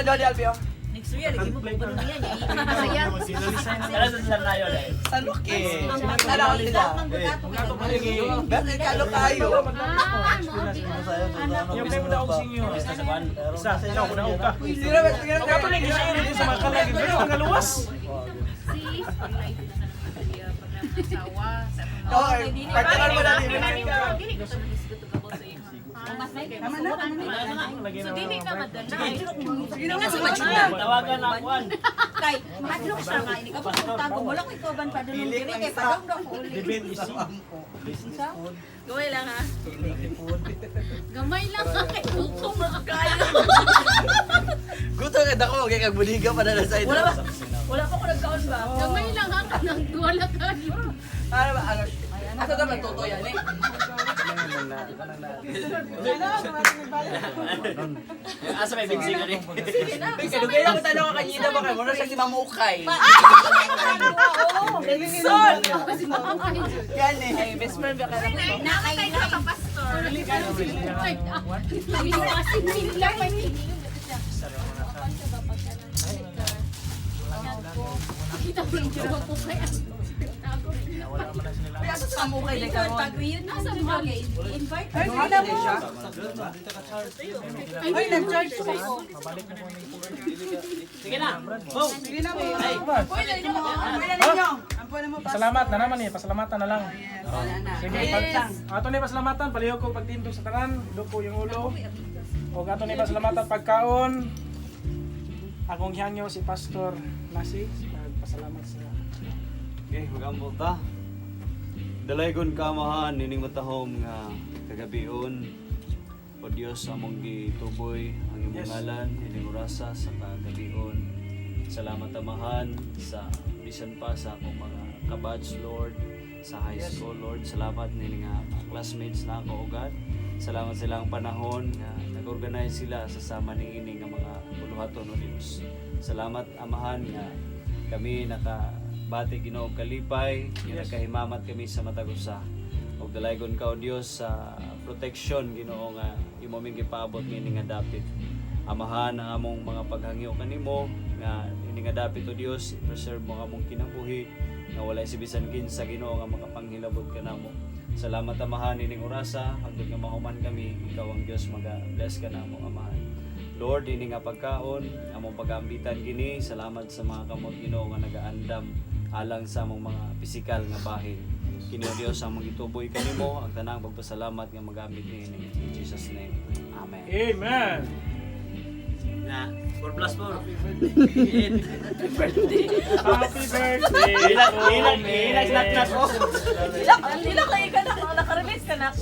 Jody Alvio. Next year, lagi mo pagpano niya. Sayang. Kaya sa layo na yun. Sa Luke. Nalaw sila. Bakit kalo kayo? Yung kayo mo na using yun. Isa, ikaw mo na uka. Sino ba? Ikaw pa nang isa yun sa mga kalagi. Pero ang galuwas. Pagkakan mo na din. So, dili ka madala. Tawagan na ako. Kay, madlok siya nga. Ini ka pa tago mo lang ikaw ban pa doon dili kay padong uli. Depende isi. Gaway lang ha. Gamay lang ha. Gutom na kayo. Gusto ka dako kay kag buliga pa na sa ito. Wala pa ko nagkaon ba? Gamay lang ha, kanang wala ka. Ano ba? Asa naman totoo yan eh? Asa may bensing ka rin. Kadugay lang ko tanong ka kanina ba kayo? Muna siya si Mamukay. Benson! Yan eh. Ay, best friend ba ka? Nakay ka pastor. Kita mo yung jowa po kaya. Ay, asa si Mamukay na karon? Pag-reunion na sa mga invite. Ay, sila mo. Ay, nag-charge ko. Sige na. Boom. Sige na mo. Pwede ninyo. Pwede mo pa. Salamat na naman eh. Pasalamatan na lang. Sige, Yes. ato ni pasalamatan. Palihog ko pagtindog sa tanan. Duko yung ulo. O ato ni pasalamatan pagkaon. Akong hiyangyo si Pastor Nasi. Pasalamat sa Okay, magambol ta. Dalaygon kamahan nining matahom nga kagabion. O Dios among gituboy ang imong Yes. ngalan ining orasa sa kagabion. Salamat amahan sa bisan pa sa akong mga kabads Lord sa high Yes. school Lord. Salamat nining mga classmates na ako ugad. Salamat silang panahon nga nag-organize sila sa sama ning ini nga mga buluhaton o Dios. Salamat amahan nga kami nakabati Ginoo kalipay, nga Yes. nakahimamat kami sa matag usa. Og dalaygon ka o Dios sa protection Ginoo nga imo ming gipaabot ngini nga dapit. Amahan ang among mga paghangyo kanimo nga ini nga dapit o Dios, preserve mo ang among kinabuhi nga walay si bisan kinsa Ginoo nga makapanghilabot kanamo. Salamat amahan ining orasa, hangtod nga mahuman kami, ikaw ang Dios maga-bless ka namo amahan. Lord, ini nga pagkaon, among pagambitan kini, salamat sa mga kamot Ginoo nga nagaandam alang sa among mga pisikal nga bahin. Kini o Dios among gituboy kanimo, ang tanang pagpasalamat nga magamit niini in Jesus name. Amen. Amen. Na, 4+4. Happy birthday. Ilag snap ko. Ilang kayo ka na, nakarelease ka na.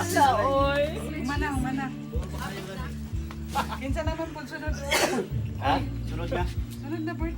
Sa oy. Humana. Kinsa naman po sunod. Ha? Sunod na. Sunod na birthday.